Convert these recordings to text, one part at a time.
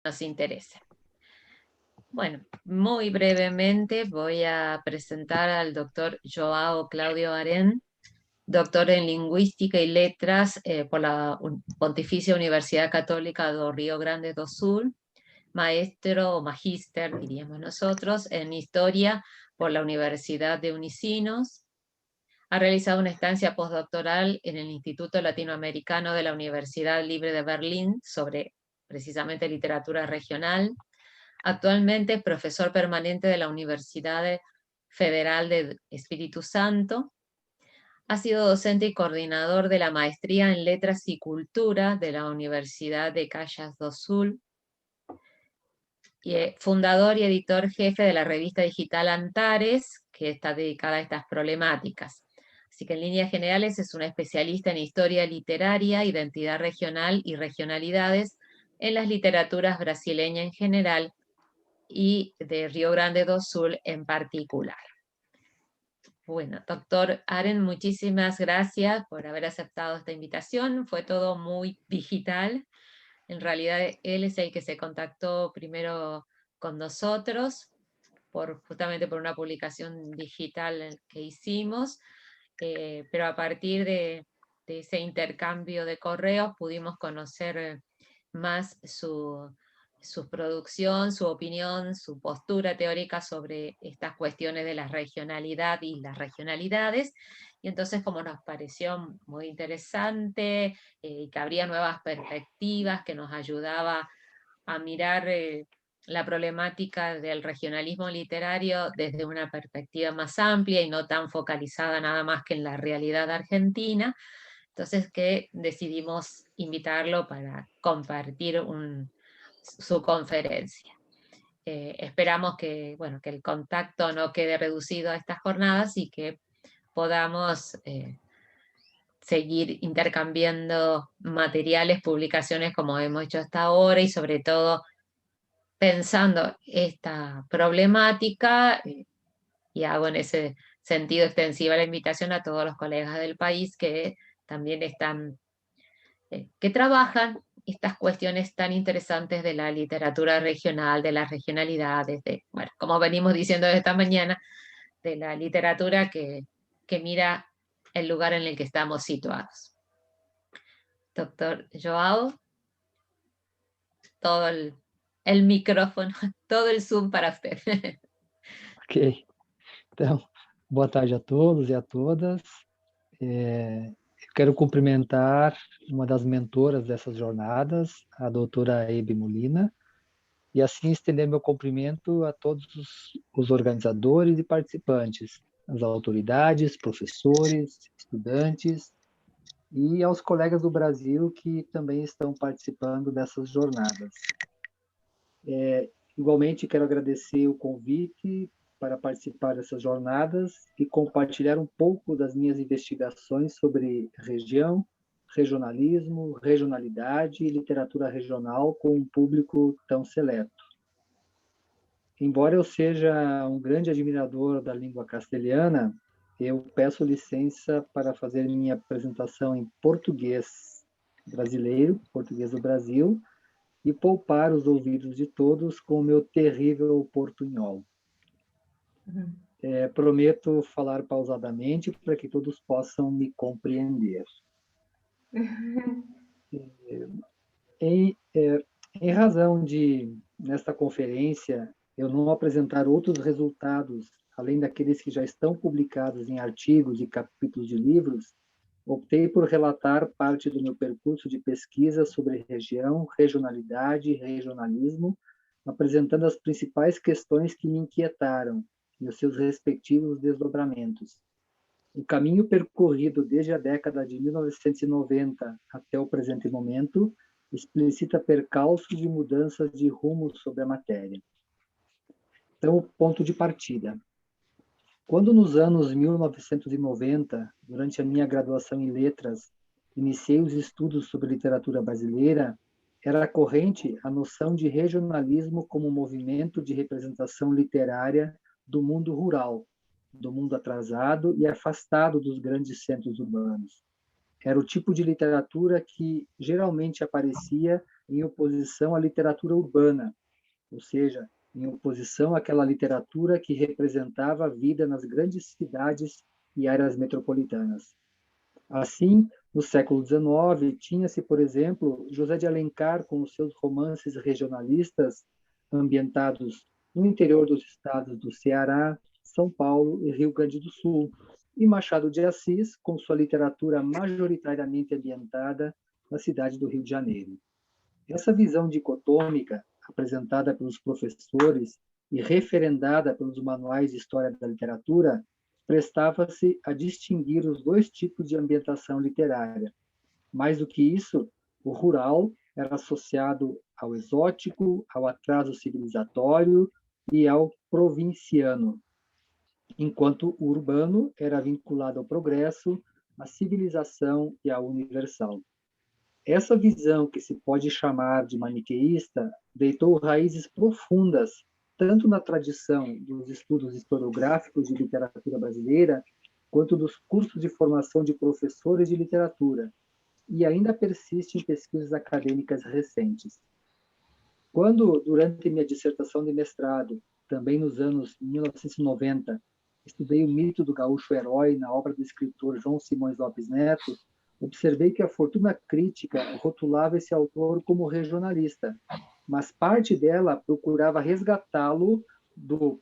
nos interesa. Bueno, muy brevemente voy a presentar al doctor Joao Claudio Aren, doctor en Lingüística y Letras por la Pontificia Universidad Católica do Rio Grande do Sul, maestro o magíster, diríamos nosotros, en Historia por la Universidad de Unicinos. Ha realizado una estancia postdoctoral en el Instituto Latinoamericano de la Universidad Libre de Berlín sobre precisamente literatura regional. Actualmente es profesor permanente de la Universidad Federal de Espíritu Santo. Ha sido docente y coordinador de la Maestría en Letras y Cultura de la Universidad de Caxias do Sul. Y fundador y editor jefe de la revista digital Antares, que está dedicada a estas problemáticas. Así que en líneas generales es una especialista en historia literaria, identidad regional y regionalidades en las literaturas brasileñas en general y de Río Grande do Sul en particular. Bueno, doctor Aren, muchísimas gracias por haber aceptado esta invitación. Fue todo muy digital. En realidad, él es el que se contactó primero con nosotros, justamente por una publicación digital que hicimos, pero a partir de ese intercambio de correos pudimos conocer más su producción, su opinión, su postura teórica sobre estas cuestiones de la regionalidad y las regionalidades. Y entonces, como nos pareció muy interesante, que habría nuevas perspectivas, que nos ayudaba a mirar la problemática del regionalismo literario desde una perspectiva más amplia y no tan focalizada nada más que en la realidad argentina. Entonces que decidimos invitarlo para compartir su conferencia. Esperamos que, bueno, que el contacto no quede reducido a estas jornadas y que podamos seguir intercambiando materiales, publicaciones como hemos hecho hasta ahora y sobre todo pensando esta problemática y hago en ese sentido extensiva la invitación a todos los colegas del país que también están, que trabajan estas cuestiones tan interesantes de la literatura regional, de las regionalidades, de, bueno, como venimos diciendo esta mañana, de la literatura que mira el lugar en el que estamos situados. Doctor Joao, todo el micrófono, todo el Zoom para usted. Ok, então, boa tarde a todos e a todas. Eu quero cumprimentar uma das mentoras dessas jornadas, a doutora Hebe Molina, e assim estender meu cumprimento a todos os organizadores e participantes, as autoridades, professores, estudantes e aos colegas do Brasil que também estão participando dessas jornadas. Igualmente, quero agradecer o convite para participar dessas jornadas e compartilhar um pouco das minhas investigações sobre região, regionalismo, regionalidade e literatura regional com um público tão seleto. Embora eu seja um grande admirador da língua castelhana, eu peço licença para fazer minha apresentação em português brasileiro, português do Brasil, e poupar os ouvidos de todos com o meu terrível portunhol. Prometo falar pausadamente para que todos possam me compreender. Em razão de, nesta conferência, eu não apresentar outros resultados, além daqueles que já estão publicados em artigos e capítulos de livros, optei por relatar parte do meu percurso de pesquisa sobre região, regionalidade e regionalismo, apresentando as principais questões que me inquietaram e os seus respectivos desdobramentos. O caminho percorrido desde a década de 1990 até o presente momento explicita percalços e mudanças de rumo sobre a matéria. Então, o ponto de partida. Quando nos anos 1990, durante a minha graduação em letras, iniciei os estudos sobre literatura brasileira, era corrente a noção de regionalismo como movimento de representação literária do mundo rural, do mundo atrasado e afastado dos grandes centros urbanos. Era o tipo de literatura que geralmente aparecia em oposição à literatura urbana, ou seja, em oposição àquela literatura que representava a vida nas grandes cidades e áreas metropolitanas. Assim, no século XIX, tinha-se, por exemplo, José de Alencar com os seus romances regionalistas ambientados no interior dos estados do Ceará, São Paulo e Rio Grande do Sul, e Machado de Assis com sua literatura majoritariamente ambientada na cidade do Rio de Janeiro. Essa visão dicotômica, apresentada pelos professores e referendada pelos manuais de história da literatura, prestava-se a distinguir os dois tipos de ambientação literária. Mais do que isso, o rural era associado ao exótico, ao atraso civilizatório e ao provinciano, enquanto o urbano era vinculado ao progresso, à civilização e ao universal. Essa visão, que se pode chamar de maniqueísta, deitou raízes profundas tanto na tradição dos estudos historiográficos de literatura brasileira, quanto dos cursos de formação de professores de literatura, e ainda persiste em pesquisas acadêmicas recentes. Quando, durante minha dissertação de mestrado, também nos anos 1990, estudei o mito do gaúcho herói na obra do escritor João Simões Lopes Neto, observei que a fortuna crítica rotulava esse autor como regionalista, mas parte dela procurava resgatá-lo do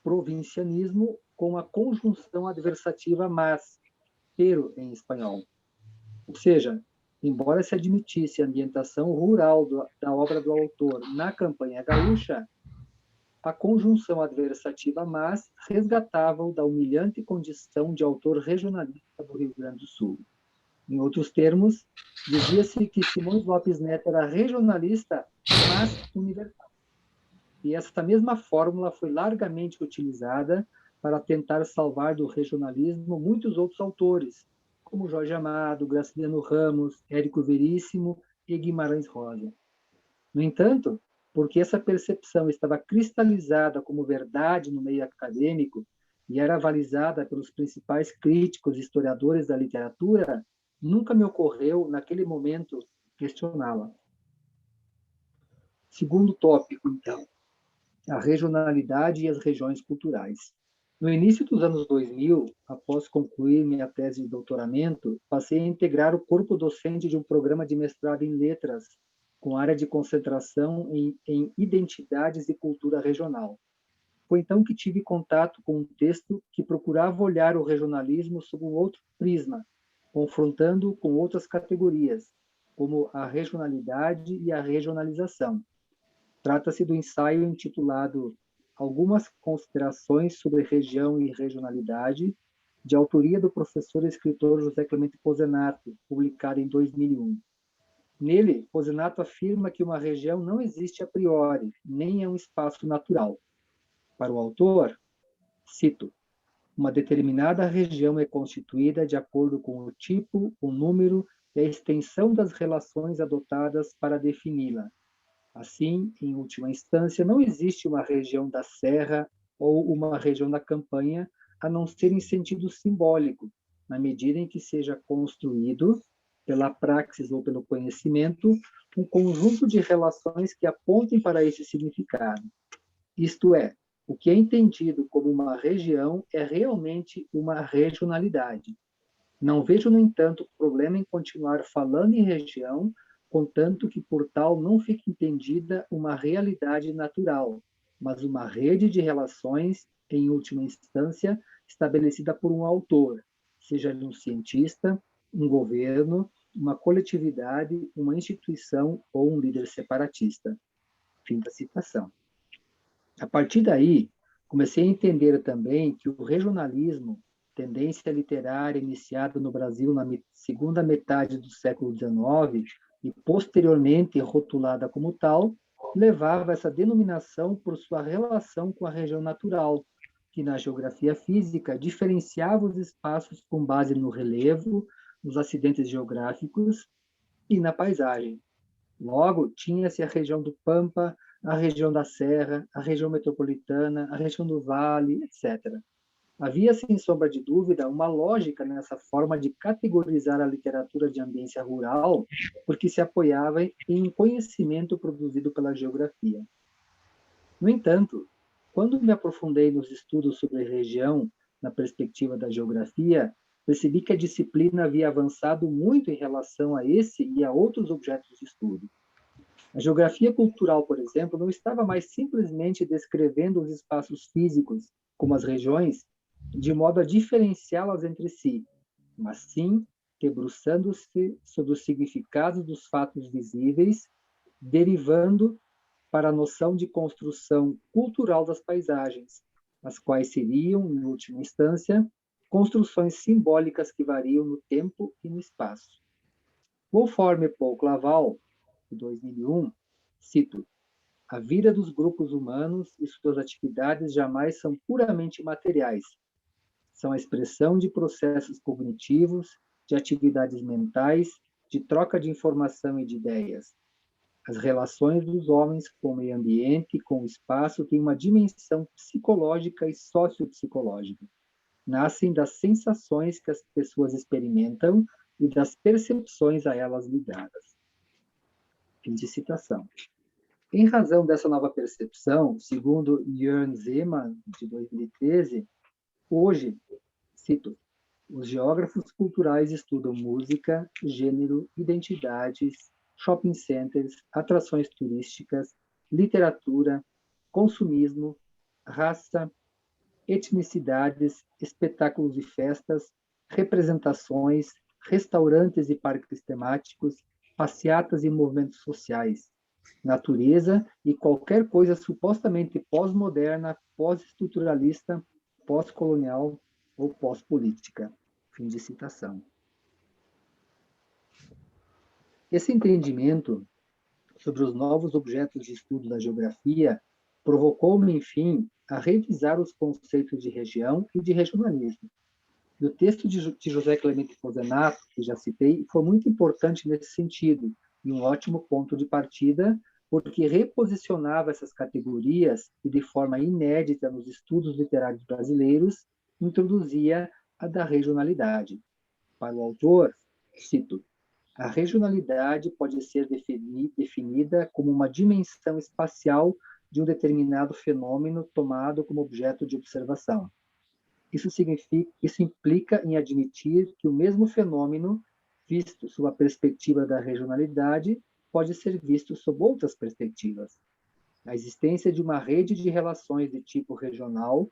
provincianismo com a conjunção adversativa mas, pero em espanhol. Ou seja, embora se admitisse a ambientação rural da obra do autor na campanha gaúcha, a conjunção adversativa mas resgatava-o da humilhante condição de autor regionalista do Rio Grande do Sul. Em outros termos, dizia-se que Simões Lopes Neto era regionalista, mas universal. E essa mesma fórmula foi largamente utilizada para tentar salvar do regionalismo muitos outros autores, como Jorge Amado, Graciliano Ramos, Érico Veríssimo e Guimarães Rosa. No entanto, porque essa percepção estava cristalizada como verdade no meio acadêmico e era avalizada pelos principais críticos e historiadores da literatura, nunca me ocorreu, naquele momento, questioná-la. Segundo tópico, então, a regionalidade e as regiões culturais. No início dos anos 2000, após concluir minha tese de doutoramento, passei a integrar o corpo docente de um programa de mestrado em letras, com área de concentração em identidades e cultura regional. Foi então que tive contato com um texto que procurava olhar o regionalismo sob um outro prisma, confrontando com outras categorias, como a regionalidade e a regionalização. Trata-se do ensaio intitulado Algumas Considerações sobre Região e Regionalidade, de autoria do professor e escritor José Clemente Pozenato, publicado em 2001. Nele, Pozenato afirma que uma região não existe a priori, nem é um espaço natural. Para o autor, cito, uma determinada região é constituída de acordo com o tipo, o número e a extensão das relações adotadas para defini-la. Assim, em última instância, não existe uma região da serra ou uma região da campanha, a não ser em sentido simbólico, na medida em que seja construído, pela praxis ou pelo conhecimento, um conjunto de relações que apontem para esse significado. Isto é, o que é entendido como uma região é realmente uma regionalidade. Não vejo, no entanto, problema em continuar falando em região, contanto que por tal não fique entendida uma realidade natural, mas uma rede de relações, em última instância, estabelecida por um autor, seja ele um cientista, um governo, uma coletividade, uma instituição ou um líder separatista. Fim da citação. A partir daí, comecei a entender também que o regionalismo, tendência literária iniciada no Brasil na segunda metade do século XIX e posteriormente rotulada como tal, levava essa denominação por sua relação com a região natural, que na geografia física diferenciava os espaços com base no relevo, nos acidentes geográficos e na paisagem. Logo, tinha-se a região do Pampa, a região da Serra, a região metropolitana, a região do Vale, etc. Havia, sem sombra de dúvida, uma lógica nessa forma de categorizar a literatura de ambiência rural, porque se apoiava em um conhecimento produzido pela geografia. No entanto, quando me aprofundei nos estudos sobre região, na perspectiva da geografia, percebi que a disciplina havia avançado muito em relação a esse e a outros objetos de estudo. A geografia cultural, por exemplo, não estava mais simplesmente descrevendo os espaços físicos, como as regiões, de modo a diferenciá-las entre si, mas sim debruçando-se sobre os significados dos fatos visíveis, derivando para a noção de construção cultural das paisagens, as quais seriam, em última instância, construções simbólicas que variam no tempo e no espaço. Conforme Paul Claval, de 2001, cito: a vida dos grupos humanos e suas atividades jamais são puramente materiais. São a expressão de processos cognitivos, de atividades mentais, de troca de informação e de ideias. As relações dos homens com o meio ambiente e com o espaço têm uma dimensão psicológica e sociopsicológica. Nascem das sensações que as pessoas experimentam e das percepções a elas ligadas. Fim de citação. Em razão dessa nova percepção, segundo Jörn Zeeman, de 2013, hoje, cito, os geógrafos culturais estudam música, gênero, identidades, shopping centers, atrações turísticas, literatura, consumismo, raça, etnicidades, espetáculos e festas, representações, restaurantes e parques temáticos, passeatas e movimentos sociais, natureza e qualquer coisa supostamente pós-moderna, pós-estruturalista, pós-colonial ou pós-política. Fim de citação. Esse entendimento sobre os novos objetos de estudo da geografia provocou-me, enfim, a revisar os conceitos de região e de regionalismo. E o texto de José Clemente Pozenato, que já citei, foi muito importante nesse sentido, e um ótimo ponto de partida, porque reposicionava essas categorias e, de forma inédita nos estudos literários brasileiros, introduzia a da regionalidade. Para o autor, cito, a regionalidade pode ser definida como uma dimensão espacial de um determinado fenômeno tomado como objeto de observação. Isso implica em admitir que o mesmo fenômeno, visto sob a perspectiva da regionalidade, pode ser visto sob outras perspectivas. A existência de uma rede de relações de tipo regional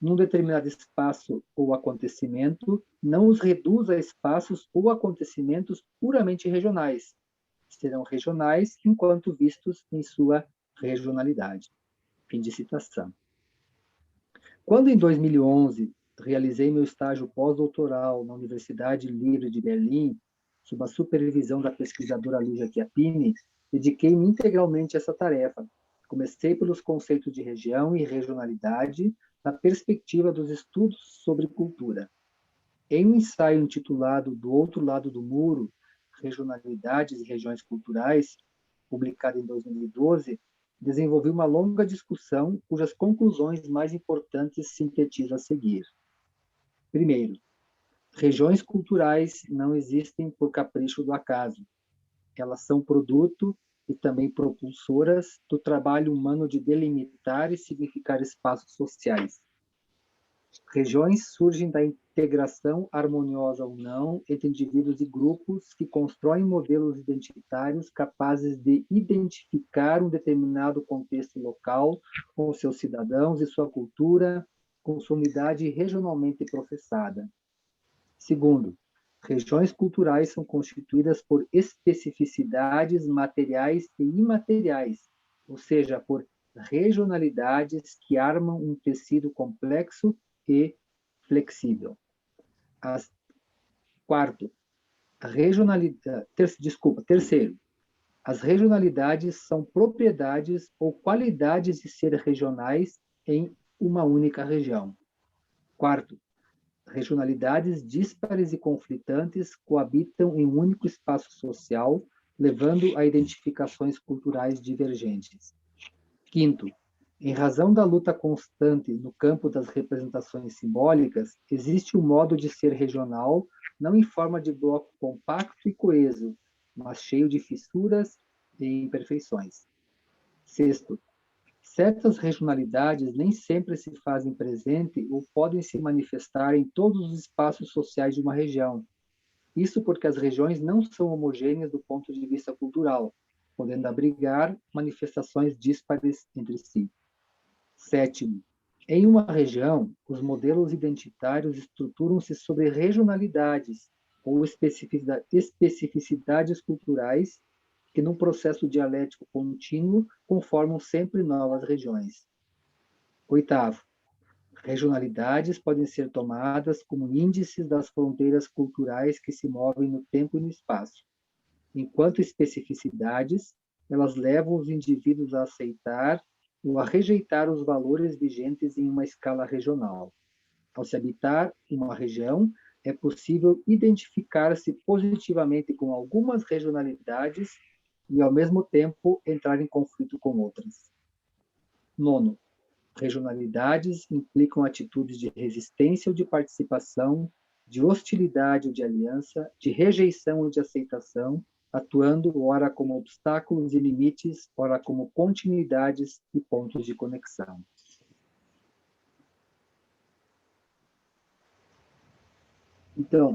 num determinado espaço ou acontecimento não os reduz a espaços ou acontecimentos puramente regionais. Serão regionais enquanto vistos em sua regionalidade. Fim de citação. Quando, em 2011, realizei meu estágio pós-doutoral na Universidade Livre de Berlim, sob a supervisão da pesquisadora Luisa Chiappini, dediquei-me integralmente a essa tarefa. Comecei pelos conceitos de região e regionalidade, na perspectiva dos estudos sobre cultura. Em um ensaio intitulado Do Outro Lado do Muro, Regionalidades e Regiões Culturais, publicado em 2012, desenvolvi uma longa discussão cujas conclusões mais importantes sintetizo a seguir. Primeiro, regiões culturais não existem por capricho do acaso. Elas são produto e também propulsoras do trabalho humano de delimitar e significar espaços sociais. Regiões surgem da integração harmoniosa ou não entre indivíduos e grupos que constroem modelos identitários capazes de identificar um determinado contexto local com seus cidadãos e sua cultura, com sua unidade regionalmente professada. Segundo, regiões culturais são constituídas por especificidades materiais e imateriais, ou seja, por regionalidades que armam um tecido complexo e flexível. Terceiro, as regionalidades são propriedades ou qualidades de ser regionais em uma única região. Quarto, regionalidades díspares e conflitantes coabitam em um único espaço social, levando a identificações culturais divergentes. Quinto, Em razão da luta constante no campo das representações simbólicas, existe um modo de ser regional, não em forma de bloco compacto e coeso, mas cheio de fissuras e imperfeições. Sexto, certas regionalidades nem sempre se fazem presente ou podem se manifestar em todos os espaços sociais de uma região. Isso porque as regiões não são homogêneas do ponto de vista cultural, podendo abrigar manifestações díspares entre si. Sétimo, em uma região, os modelos identitários estruturam-se sobre regionalidades ou especificidades culturais que, num processo dialético contínuo, conformam sempre novas regiões. Oitavo, regionalidades podem ser tomadas como índices das fronteiras culturais que se movem no tempo e no espaço. Enquanto especificidades, elas levam os indivíduos a aceitar ou a rejeitar os valores vigentes em uma escala regional. Ao se habitar uma região, é possível identificar-se positivamente com algumas regionalidades e, ao mesmo tempo, entrar em conflito com outras. Nono, regionalidades implicam atitudes de resistência ou de participação, de hostilidade ou de aliança, de rejeição ou de aceitação, atuando ora como obstáculos e limites, ora como continuidades e pontos de conexão. Então,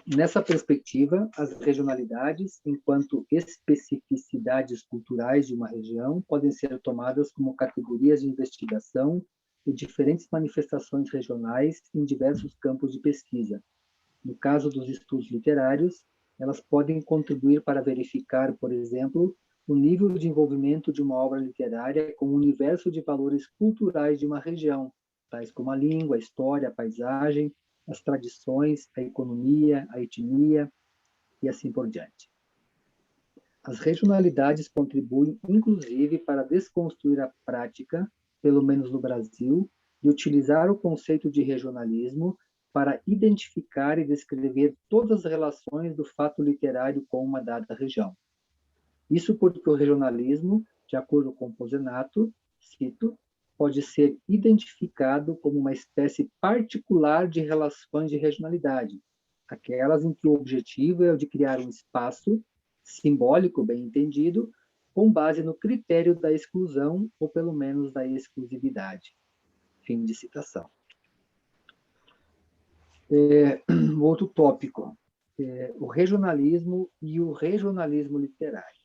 nessa perspectiva, as regionalidades, enquanto especificidades culturais de uma região, podem ser tomadas como categorias de investigação e diferentes manifestações regionais em diversos campos de pesquisa. No caso dos estudos literários, elas podem contribuir para verificar, por exemplo, o nível de envolvimento de uma obra literária com o universo de valores culturais de uma região, tais como a língua, a história, a paisagem, as tradições, a economia, a etnia e assim por diante. As regionalidades contribuem, inclusive, para desconstruir a prática, pelo menos no Brasil, de utilizar o conceito de regionalismo para identificar e descrever todas as relações do fato literário com uma dada região. Isso porque o regionalismo, de acordo com Pozenato, cito, pode ser identificado como uma espécie particular de relações de regionalidade, aquelas em que o objetivo é o de criar um espaço simbólico, bem entendido, com base no critério da exclusão ou pelo menos da exclusividade. Fim de citação. Outro tópico, o regionalismo e o regionalismo literário.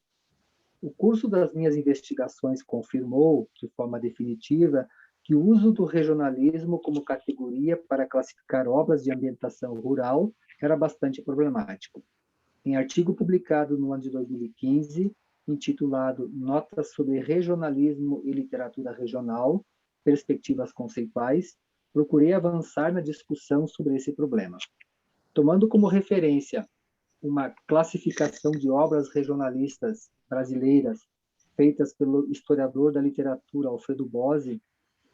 O curso das minhas investigações confirmou, de forma definitiva, que o uso do regionalismo como categoria para classificar obras de ambientação rural era bastante problemático. Em artigo publicado no ano de 2015, intitulado Notas sobre Regionalismo e Literatura Regional, Perspectivas Conceituais, procurei avançar na discussão sobre esse problema. Tomando como referência uma classificação de obras regionalistas brasileiras feitas pelo historiador da literatura Alfredo Bozzi,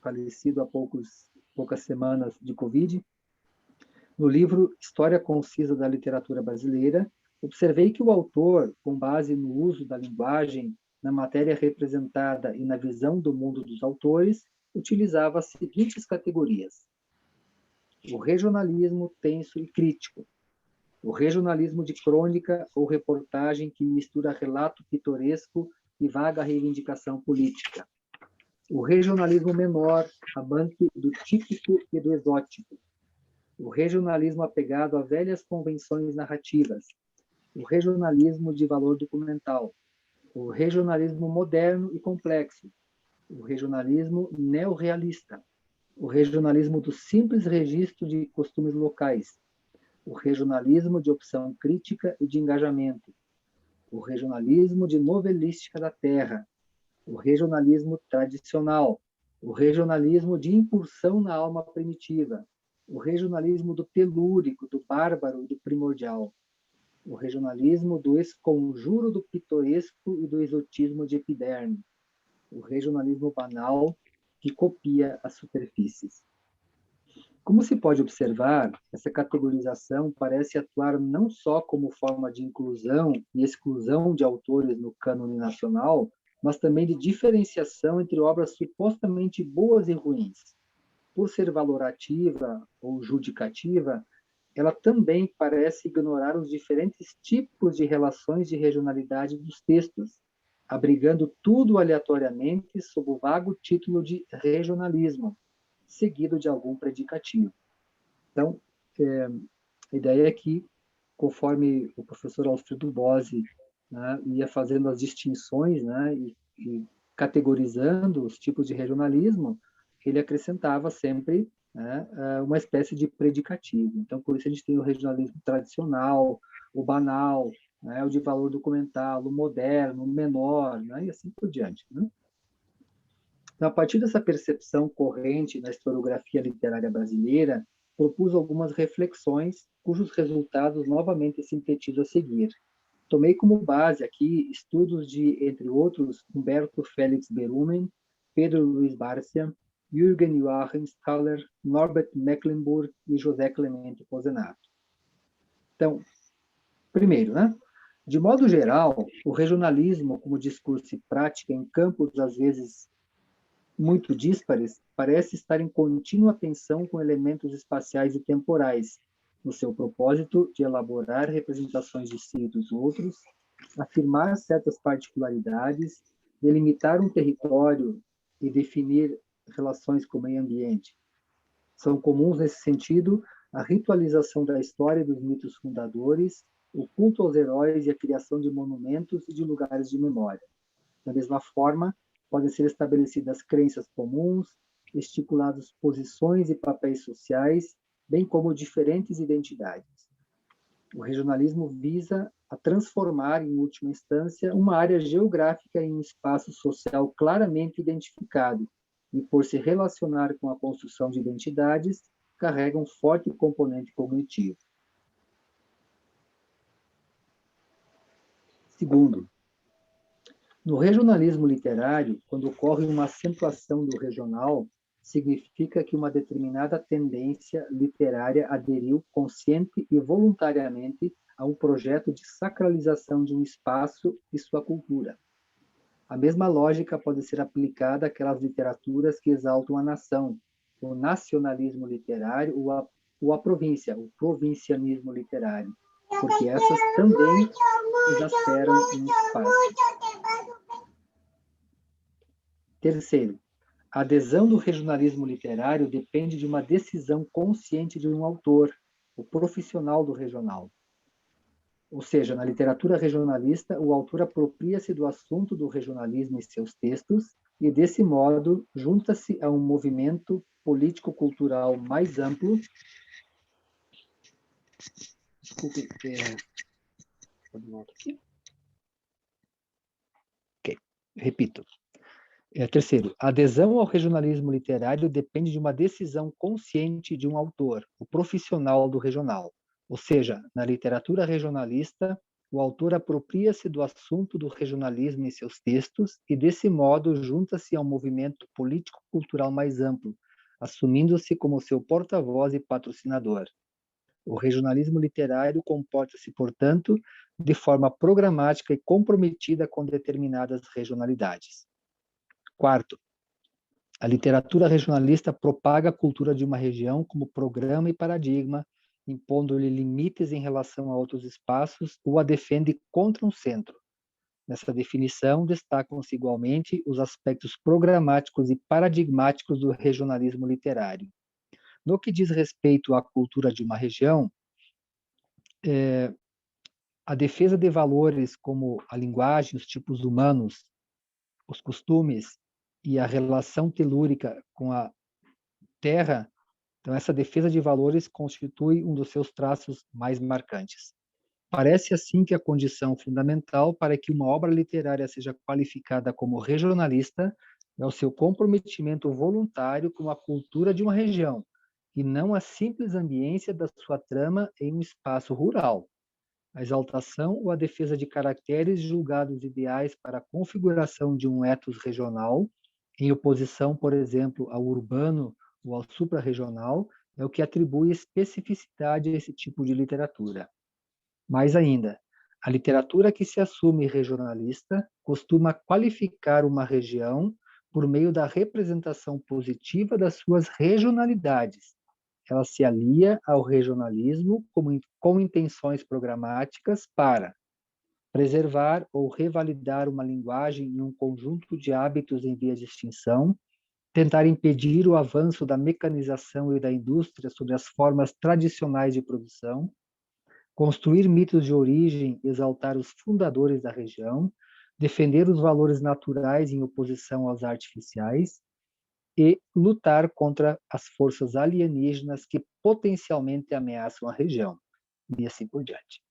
falecido há poucas semanas de Covid, no livro História Concisa da Literatura Brasileira, observei que o autor, com base no uso da linguagem, na matéria representada e na visão do mundo dos autores, utilizava as seguintes categorias: o regionalismo tenso e crítico, o regionalismo de crônica ou reportagem que mistura relato pitoresco e vaga reivindicação política, o regionalismo menor, amante do típico e do exótico, o regionalismo apegado a velhas convenções narrativas, o regionalismo de valor documental, o regionalismo moderno e complexo, o regionalismo neorrealista, o regionalismo do simples registro de costumes locais, o regionalismo de opção crítica e de engajamento, o regionalismo de novelística da terra, o regionalismo tradicional, o regionalismo de incursão na alma primitiva, o regionalismo do telúrico, do bárbaro e do primordial, o regionalismo do esconjuro do pitoresco e do exotismo de epiderme, o regionalismo banal que copia as superfícies. Como se pode observar, essa categorização parece atuar não só como forma de inclusão e exclusão de autores no cânone nacional, mas também de diferenciação entre obras supostamente boas e ruins. Por ser valorativa ou judicativa, ela também parece ignorar os diferentes tipos de relações de regionalidade dos textos, abrigando tudo aleatoriamente sob o vago título de regionalismo, seguido de algum predicativo. Então, a ideia é que, conforme o professor Alfredo Bose, né, ia fazendo as distinções, né, e categorizando os tipos de regionalismo, ele acrescentava sempre, né, uma espécie de predicativo. Então, por isso a gente tem o regionalismo tradicional, o banal, né, o de valor documental, o moderno, o menor, né, e assim por diante. Né? Então, a partir dessa percepção corrente na historiografia literária brasileira, propus algumas reflexões cujos resultados novamente sintetizo a seguir. Tomei como base aqui estudos de, entre outros, Humberto Félix Berumen, Pedro Luiz Bárcia, Jürgen Joachim Staller, Norbert Mecklenburg e José Clemente Pozenato. Então, primeiro, né? De modo geral, o regionalismo como discurso e prática em campos, às vezes, muito díspares, parece estar em contínua tensão com elementos espaciais e temporais, no seu propósito de elaborar representações de si e dos outros, afirmar certas particularidades, delimitar um território e definir relações com o meio ambiente. São comuns nesse sentido a ritualização da história e dos mitos fundadores, o culto aos heróis e a criação de monumentos e de lugares de memória. Da mesma forma, podem ser estabelecidas crenças comuns, estipuladas posições e papéis sociais, bem como diferentes identidades. O regionalismo visa a transformar, em última instância, uma área geográfica em um espaço social claramente identificado, e por se relacionar com a construção de identidades, carrega um forte componente cognitivo. Segundo, no regionalismo literário, quando ocorre uma acentuação do regional, significa que uma determinada tendência literária aderiu consciente e voluntariamente a um projeto de sacralização de um espaço e sua cultura. A mesma lógica pode ser aplicada àquelas literaturas que exaltam a nação, o nacionalismo literário ou a província, o provincianismo literário, porque essas também exasperam um espaço. Terceiro, a adesão do regionalismo literário depende de uma decisão consciente de um autor, o profissional do regional. Ou seja, na literatura regionalista, o autor apropria-se do assunto do regionalismo em seus textos e, desse modo, junta-se a um movimento político-cultural mais amplo. Desculpe, Ok, repito. Terceiro, a adesão ao regionalismo literário depende de uma decisão consciente de um autor, o profissional do regional. Ou seja, na literatura regionalista, o autor apropria-se do assunto do regionalismo em seus textos e, desse modo, junta-se a um movimento político-cultural mais amplo, assumindo-se como seu porta-voz e patrocinador. O regionalismo literário comporta-se, portanto, de forma programática e comprometida com determinadas regionalidades. Quarto, a literatura regionalista propaga a cultura de uma região como programa e paradigma, impondo-lhe limites em relação a outros espaços ou a defende contra um centro. Nessa definição, destacam-se igualmente os aspectos programáticos e paradigmáticos do regionalismo literário. No que diz respeito à cultura de uma região, a defesa de valores como a linguagem, os tipos humanos, os costumes e a relação telúrica com a terra, então essa defesa de valores constitui um dos seus traços mais marcantes. Parece assim que a condição fundamental para que uma obra literária seja qualificada como regionalista é o seu comprometimento voluntário com a cultura de uma região, e não a simples ambiência da sua trama em um espaço rural. A exaltação ou a defesa de caracteres julgados ideais para a configuração de um ethos regional, em oposição, por exemplo, ao urbano ou ao suprarregional, é o que atribui especificidade a esse tipo de literatura. Mais ainda, A literatura que se assume regionalista costuma qualificar uma região por meio da representação positiva das suas regionalidades. Ela se alia ao regionalismo com intenções programáticas para preservar ou revalidar uma linguagem e um conjunto de hábitos em vias de extinção, tentar impedir o avanço da mecanização e da indústria sobre as formas tradicionais de produção, construir mitos de origem, exaltar os fundadores da região, defender os valores naturais em oposição aos artificiais e lutar contra as forças alienígenas que potencialmente ameaçam a região, e assim por diante.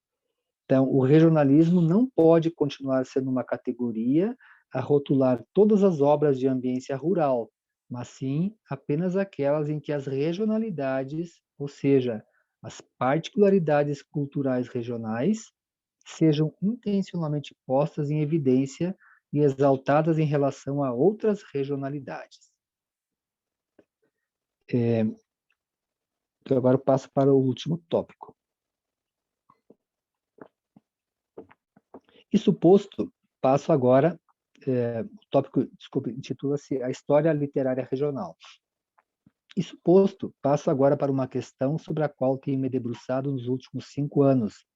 Então, o regionalismo não pode continuar sendo uma categoria a rotular todas as obras de ambiência rural, mas sim apenas aquelas em que as regionalidades, ou seja, as particularidades culturais regionais, sejam intencionalmente postas em evidência e exaltadas em relação a outras regionalidades. Então, agora eu passo para o último tópico. Isso posto, passo agora, o tópico, desculpe, intitula-se A História Literária Regional. Isso posto, passo agora para uma questão sobre a qual tenho me debruçado nos últimos 5 anos,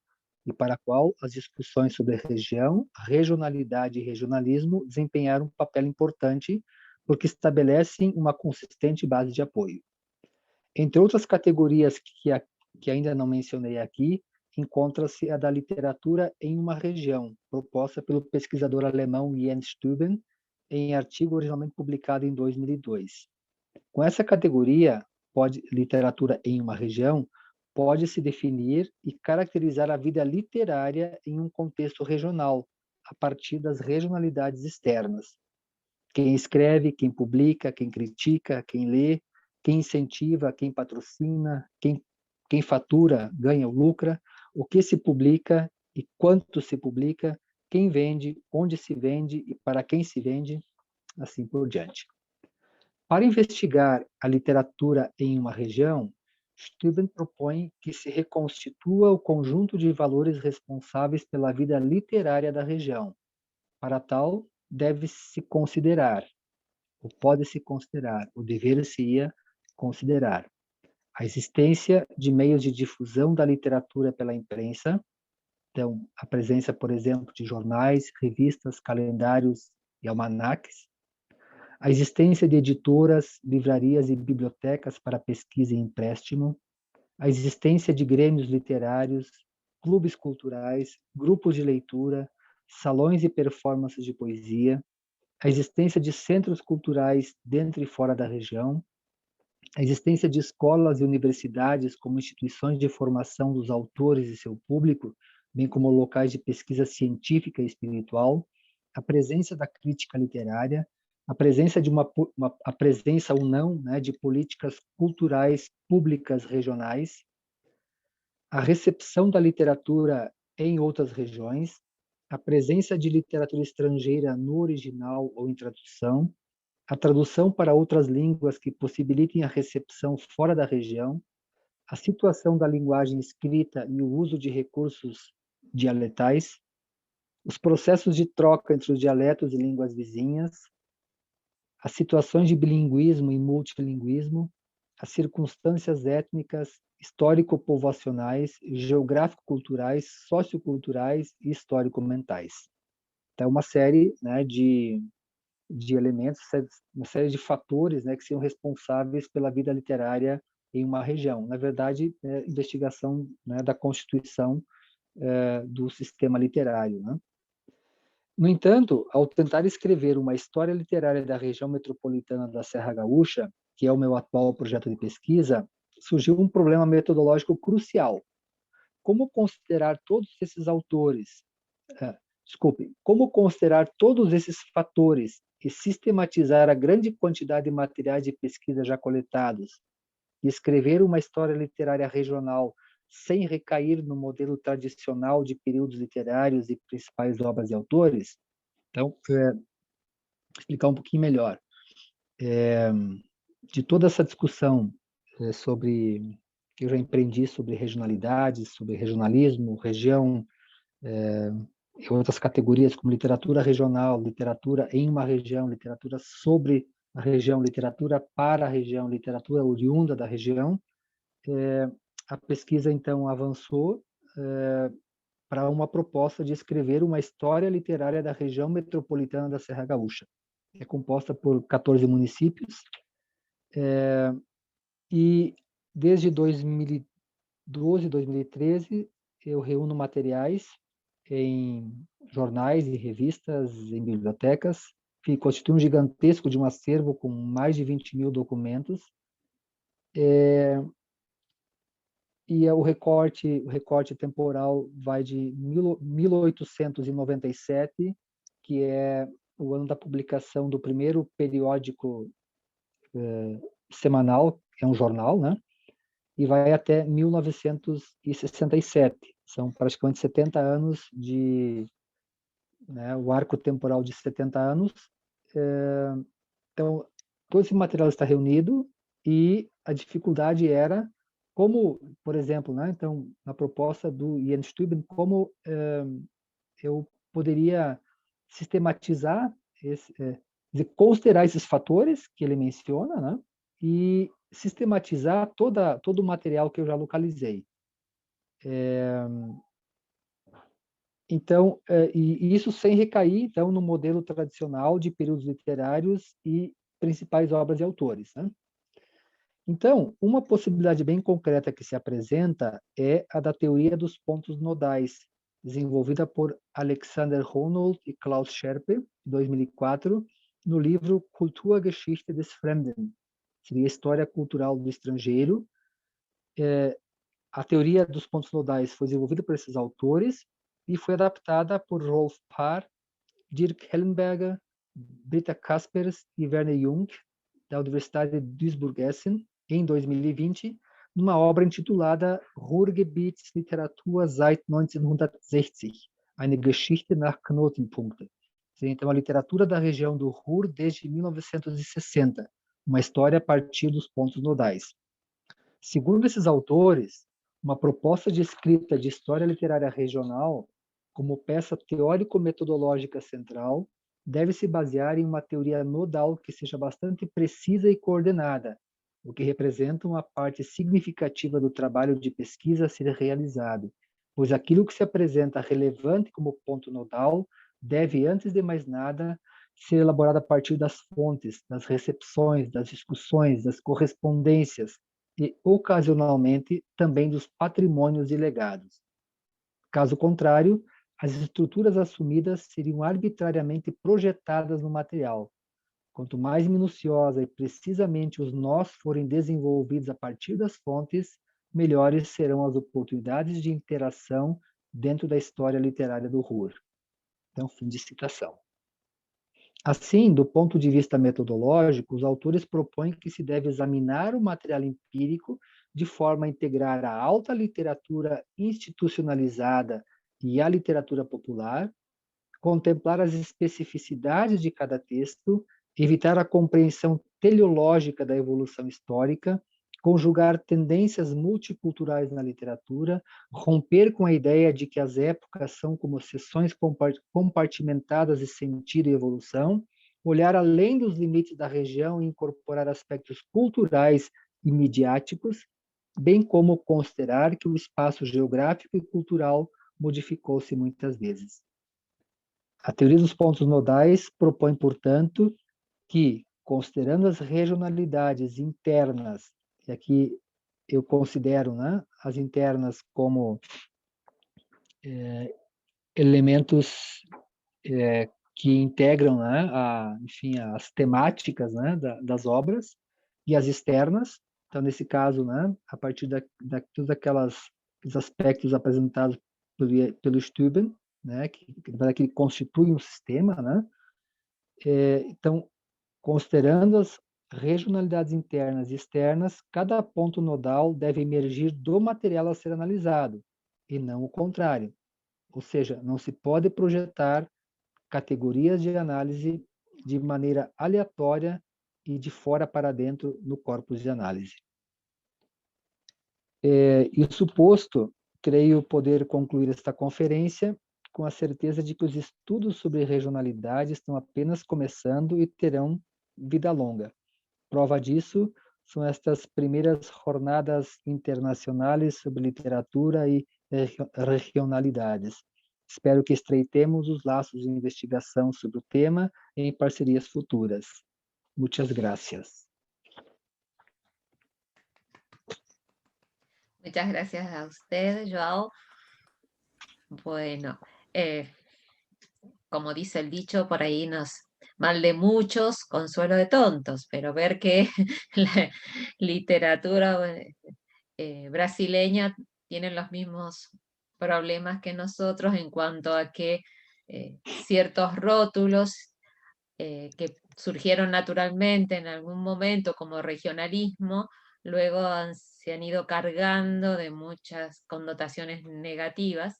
e para a qual as discussões sobre região, regionalidade e regionalismo desempenharam um papel importante, porque estabelecem uma consistente base de apoio. Entre outras categorias que ainda não mencionei aqui, encontra-se a da literatura em uma região, proposta pelo pesquisador alemão Jens Stuben, em artigo originalmente publicado em 2002. Com essa categoria, literatura em uma região, pode-se definir e caracterizar a vida literária em um contexto regional, a partir das regionalidades externas. Quem escreve, quem publica, quem critica, quem lê, quem incentiva, quem patrocina, quem fatura, ganha ou lucra, o que se publica e quanto se publica, quem vende, onde se vende e para quem se vende, assim por diante. Para investigar a literatura em uma região, Stuben propõe que se reconstitua o conjunto de valores responsáveis pela vida literária da região. Para tal, deve-se considerar, ou pode-se considerar, ou dever-se-ia considerar, a existência de meios de difusão da literatura pela imprensa, então, a presença, por exemplo, de jornais, revistas, calendários e almanaques, a existência de editoras, livrarias e bibliotecas para pesquisa e empréstimo, a existência de grêmios literários, clubes culturais, grupos de leitura, salões e performances de poesia, a existência de centros culturais dentro e fora da região, a existência de escolas e universidades como instituições de formação dos autores e seu público, bem como locais de pesquisa científica e espiritual, a presença da crítica literária, a presença de a presença ou não, né, de políticas culturais públicas regionais, a recepção da literatura em outras regiões, a presença de literatura estrangeira no original ou em tradução, a tradução para outras línguas que possibilitem a recepção fora da região, a situação da linguagem escrita e o uso de recursos dialetais, os processos de troca entre os dialetos e línguas vizinhas, as situações de bilinguismo e multilinguismo, as circunstâncias étnicas, histórico-povoacionais, geográfico-culturais, socioculturais e histórico-mentais. Então, uma série, né, de elementos, uma série de fatores, né, que são responsáveis pela vida literária em uma região. Na verdade, investigação, né, da constituição do sistema literário, né? No entanto, ao tentar escrever uma história literária da região metropolitana da Serra Gaúcha, que é o meu atual projeto de pesquisa, surgiu um problema metodológico crucial. Como considerar todos esses autores, como considerar todos esses fatores e sistematizar a grande quantidade de materiais de pesquisa já coletados e escrever uma história literária regional sem recair no modelo tradicional de períodos literários e principais obras e autores? Então, explicar um pouquinho melhor. De toda essa discussão que eu já empreendi sobre regionalidades, sobre regionalismo, região, e outras categorias como literatura regional, literatura em uma região, literatura sobre a região, literatura para a região, literatura oriunda da região. A pesquisa, então, avançou para uma proposta de escrever uma história literária da região metropolitana da Serra Gaúcha. É composta por 14 municípios e desde 2012, 2013, eu reúno materiais em jornais e revistas, em bibliotecas, que constitui um gigantesco de um acervo com mais de 20.000 documentos. E o recorte temporal vai de 1897, que é o ano da publicação do primeiro periódico semanal, que é um jornal, né? E vai até 1967. São praticamente 70 anos né, o arco temporal de 70 anos. Então, todo esse material está reunido e a dificuldade era como, por exemplo, né, então, na proposta do Jens Stüben, como eu poderia sistematizar, considerar esses fatores que ele menciona, né, e sistematizar todo o material que eu já localizei. Então, e isso sem recair, então, no modelo tradicional de períodos literários e principais obras e autores, né? Então, uma possibilidade bem concreta que se apresenta é a da teoria dos pontos nodais, desenvolvida por Alexander Honold e Klaus Scherpe, em 2004, no livro Kulturgeschichte des Fremden, seria História Cultural do Estrangeiro. A teoria dos pontos nodais foi desenvolvida por esses autores e foi adaptada por Rolf Parr, Dirk Hellenberger, Britta Kaspers e Werner Jung, da Universidade de Duisburg-Essen, em 2020, numa obra intitulada Ruhrgebietsliteratur seit 1960, eine Geschichte nach Knotenpunkten. Então, a literatura da região do Ruhr desde 1960, uma história a partir dos pontos nodais. Segundo esses autores, uma proposta de escrita de história literária regional, como peça teórico-metodológica central, deve se basear em uma teoria nodal que seja bastante precisa e coordenada, o que representa uma parte significativa do trabalho de pesquisa a ser realizado, pois aquilo que se apresenta relevante como ponto nodal deve, antes de mais nada, ser elaborado a partir das fontes, das recepções, das discussões, das correspondências, e, ocasionalmente, também dos patrimônios e legados. Caso contrário, as estruturas assumidas seriam arbitrariamente projetadas no material. Quanto mais minuciosa e precisamente os nós forem desenvolvidos a partir das fontes, melhores serão as oportunidades de interação dentro da história literária do Ruhr. Então, fim de citação. Assim, do ponto de vista metodológico, os autores propõem que se deve examinar o material empírico de forma a integrar a alta literatura institucionalizada e a literatura popular, contemplar as especificidades de cada texto, evitar a compreensão teleológica da evolução histórica, conjugar tendências multiculturais na literatura, romper com a ideia de que as épocas são como seções compartimentadas de sentido e evolução, olhar além dos limites da região e incorporar aspectos culturais e midiáticos, bem como considerar que o espaço geográfico e cultural modificou-se muitas vezes. A teoria dos pontos nodais propõe, portanto, que, considerando as regionalidades internas, e aqui eu considero, né, as internas como elementos que integram, né, enfim, as temáticas, né, das obras, e as externas, então, nesse caso, né, a partir de todos aqueles aspectos apresentados pelo Stüben, né, que constitui um sistema, né, então, considerando as regionalidades internas e externas, cada ponto nodal deve emergir do material a ser analisado, e não o contrário. Ou seja, não se pode projetar categorias de análise de maneira aleatória e de fora para dentro no corpus de análise. Isso posto, creio poder concluir esta conferência com a certeza de que os estudos sobre regionalidade estão apenas começando e terão vida longa. Prova disso são estas primeiras jornadas internacionais sobre literatura e regionalidades. Espero que estreitemos os laços de investigação sobre o tema em parcerias futuras. Muchas gracias. Muchas gracias a usted, Joao. Bueno, como dice el dicho, por ahí mal de muchos, consuelo de tontos, pero ver que la literatura brasileña tiene los mismos problemas que nosotros en cuanto a que ciertos rótulos que surgieron naturalmente en algún momento como regionalismo, luego se han ido cargando de muchas connotaciones negativas,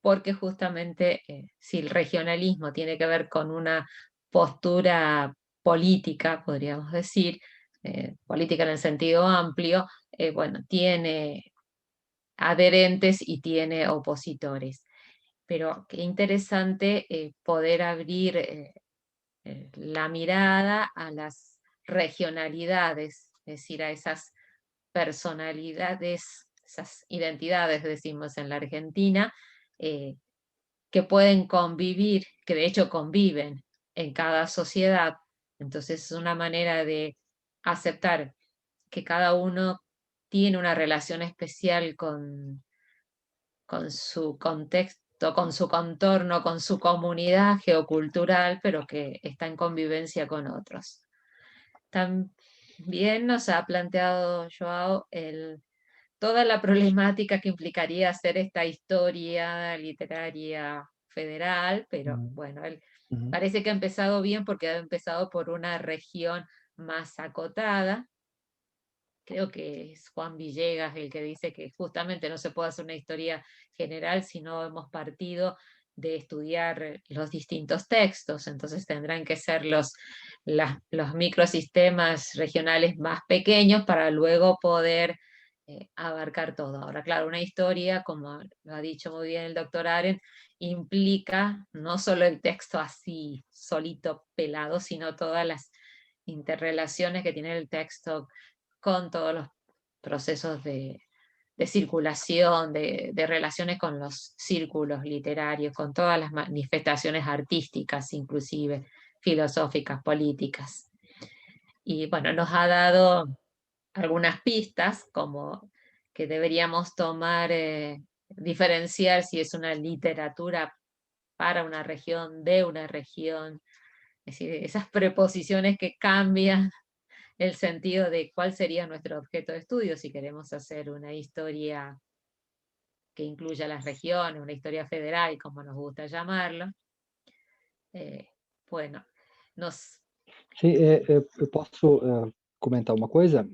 porque justamente si el regionalismo tiene que ver con una postura política, podríamos decir, política en el sentido amplio, bueno, tiene adherentes y tiene opositores. Pero qué interesante poder abrir la mirada a las regionalidades, es decir, a esas personalidades, esas identidades, decimos en la Argentina, eh, que pueden convivir, que de hecho conviven en cada sociedad. Entonces es una manera de aceptar que cada uno tiene una relación especial con su contexto, con su contorno, con su comunidad geocultural, pero que está en convivencia con otros. También nos ha planteado Joao toda la problemática que implicaría hacer esta historia literaria federal, pero bueno, él parece que ha empezado bien porque ha empezado por una región más acotada. Creo que es Juan Villegas el que dice que justamente no se puede hacer una historia general si no hemos partido de estudiar los distintos textos, entonces tendrán que ser los microsistemas regionales más pequeños para luego poder abarcar todo. Ahora, claro, una historia, como lo ha dicho muy bien el doctor Aren, implica no solo el texto así solito pelado, sino todas las interrelaciones que tiene el texto con todos los procesos de circulación, de relaciones con los círculos literarios, con todas las manifestaciones artísticas, inclusive filosóficas, políticas. Y bueno, nos ha dado algunas pistas, como que deberíamos tomar, diferenciar si es una literatura para una región, de una región, es decir, esas preposiciones que cambian el sentido de cuál sería nuestro objeto de estudio, si queremos hacer una historia que incluya las regiones, una historia federal, como nos gusta llamarlo. Bueno, nos... Sim, eu posso comentar uma coisa?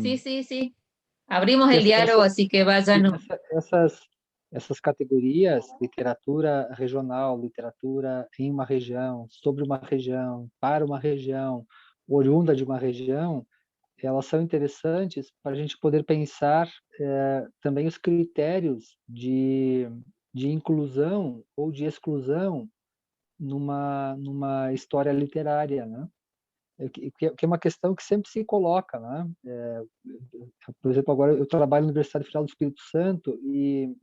Sí. Abrimos el diálogo, así que vayan... Essas categorias, literatura regional, literatura em uma região, sobre uma região, para uma região, oriunda de uma região, elas são interessantes para a gente poder pensar também os critérios de inclusão ou de exclusão numa história literária, né? Que é uma questão que sempre se coloca, né? Por exemplo, agora eu trabalho na Universidade Federal do Espírito Santo e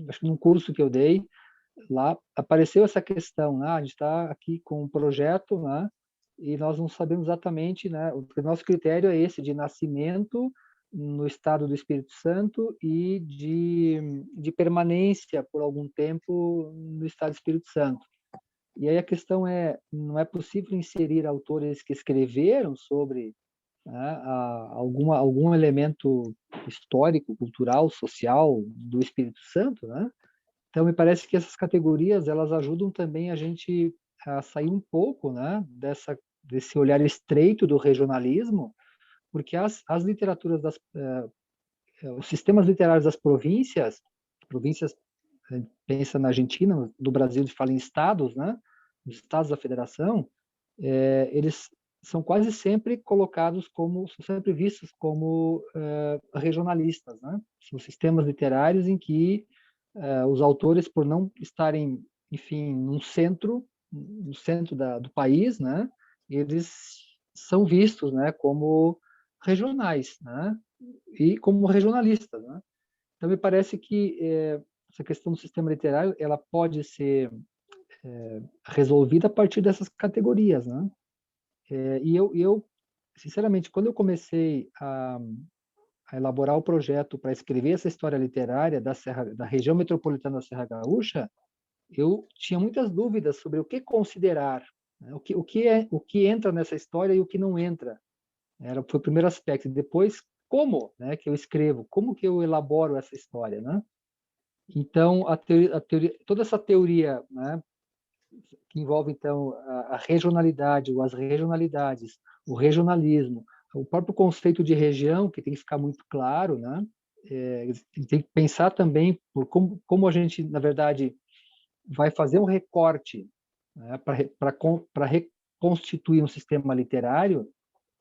acho que num curso que eu dei lá apareceu essa questão, né? A gente está aqui com um projeto, né? E nós não sabemos exatamente, né? O nosso critério é esse de nascimento no estado do Espírito Santo e de permanência por algum tempo no estado do Espírito Santo. E aí a questão não é possível inserir autores que escreveram sobre, né, algum elemento histórico, cultural, social do Espírito Santo, né? Então me parece que essas categorias elas ajudam também a gente a sair um pouco, né, desse olhar estreito do regionalismo, porque as literaturas os sistemas literários das províncias, pensa na Argentina, no Brasil se fala em estados, né? Os estados da federação, eles são quase sempre colocados são sempre vistos como regionalistas, né? São sistemas literários em que os autores, por não estarem, enfim, no centro do país, né, eles são vistos, né, como regionais, né, e como regionalistas, né. Então, me parece que essa questão do sistema literário, ela pode ser resolvida a partir dessas categorias, né. E eu, sinceramente, quando eu comecei a elaborar o projeto para escrever essa história literária da região metropolitana da Serra Gaúcha, eu tinha muitas dúvidas sobre o que considerar, né? O que entra nessa história e o que não entra. Foi o primeiro aspecto. Depois, como, né, que eu escrevo, como que eu elaboro essa história, né? Então, toda essa teoria, né, que envolve então a regionalidade, ou as regionalidades, o regionalismo, o próprio conceito de região, que tem que ficar muito claro, né? Tem que pensar também por como a gente, na verdade, vai fazer um recorte, né, para reconstituir um sistema literário,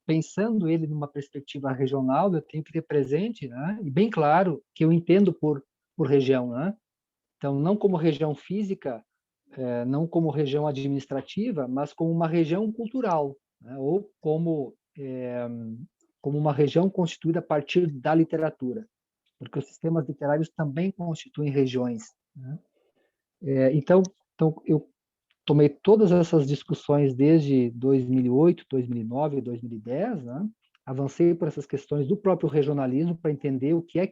pensando ele numa perspectiva regional, eu tenho que ter presente, né, e bem claro que eu entendo por região, né? Então, não como região física, não como região administrativa, mas como uma região cultural, né? Ou como uma região constituída a partir da literatura, porque os sistemas literários também constituem regiões, né? Então, eu tomei todas essas discussões desde 2008, 2009, 2010, né? Avancei por essas questões do próprio regionalismo para entender o que é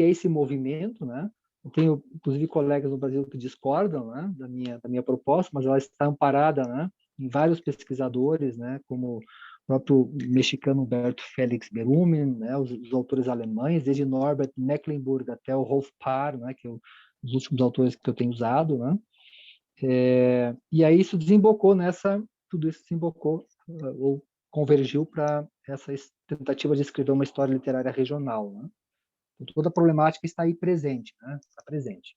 esse movimento, né? Eu tenho, inclusive, colegas no Brasil que discordam, né, da minha proposta, mas ela está amparada, né, em vários pesquisadores, né, como o próprio mexicano Humberto Félix Berumen, né, os autores alemães, desde Norbert Mecklenburg até o Rolf Paar, né, que os últimos autores que eu tenho usado, né. E aí tudo isso desembocou ou convergiu para essa tentativa de escrever uma história literária regional, né? Toda a problemática está aí presente, né? Está presente.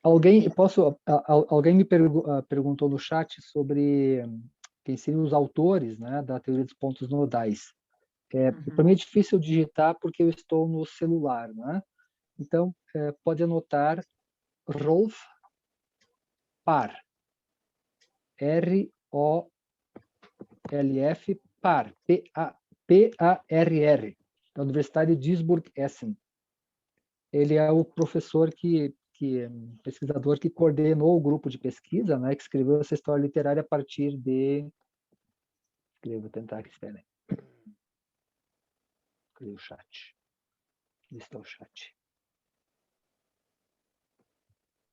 Alguém me perguntou no chat sobre quem seriam os autores, né, da teoria dos pontos nodais. Para mim é difícil digitar porque eu estou no celular, né? Então, pode anotar Rolf Paar, ROLF Paar, P-A-R-R, da Universidade de Duisburg-Essen. Ele é o professor pesquisador que coordenou o grupo de pesquisa, né, que escreveu essa história literária a partir de... Vou tentar aqui, espera aí. Cadê o chat? Onde está o chat?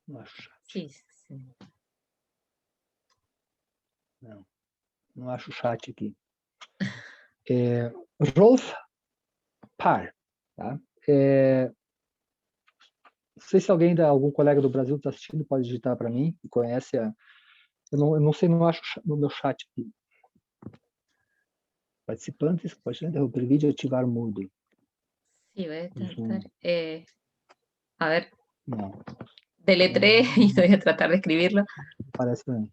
Não acho o chat. Sí, sí. Não acho o chat aqui. Rolf Paar, tá? Não sei se algum colega do Brasil está assistindo, pode digitar para mim, que conhece eu não sei, não acho no meu chat aqui. Participantes, pode interromper o vídeo e ativar o mudo. Sí, voy a intentar. A ver, Não. deletré y voy a tratar de escribirlo. Parece bem.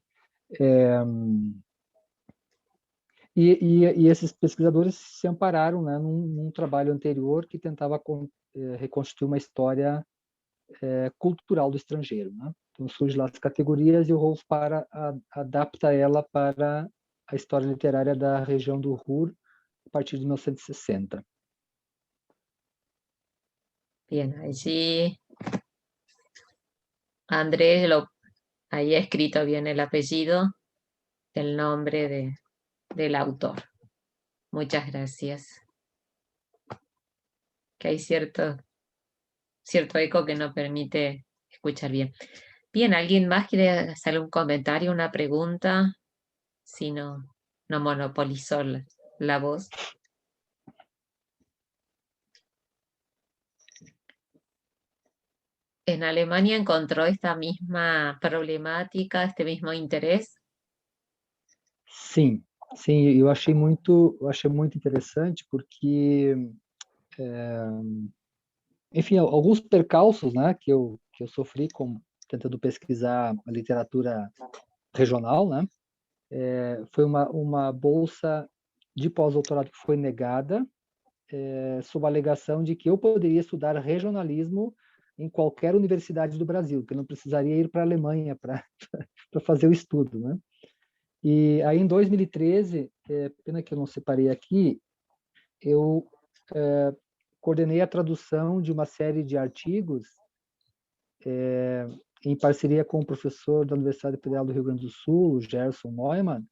E esses pesquisadores se ampararam, né, num trabalho anterior que tentava reconstruir uma história cultural do estrangeiro, né? Então surge lá as categorias e o Rolf Para adapta ela para a história literária da região do Ruhr a partir de 1960. Bien, allí Andrés, ahí ha escrito bien el apellido, el nombre del autor. Muchas gracias. Que hay cierto eco que no permite escuchar bien. Bien, ¿alguien más quiere hacer un comentario, una pregunta? Si no monopolizó la voz. ¿En Alemania encontró esta misma problemática, este mismo interés? Sim, eu achei muito interessante porque, enfim, alguns percalços, né, que eu sofri tentando pesquisar a literatura regional, né, foi uma bolsa de pós-doutorado que foi negada, sob a alegação de que eu poderia estudar regionalismo em qualquer universidade do Brasil, que eu não precisaria ir para a Alemanha para fazer o estudo, né? E aí, em 2013, pena que eu não separei aqui, eu coordenei a tradução de uma série de artigos em parceria com o professor da Universidade Federal do Rio Grande do Sul, o Gerson Neumann,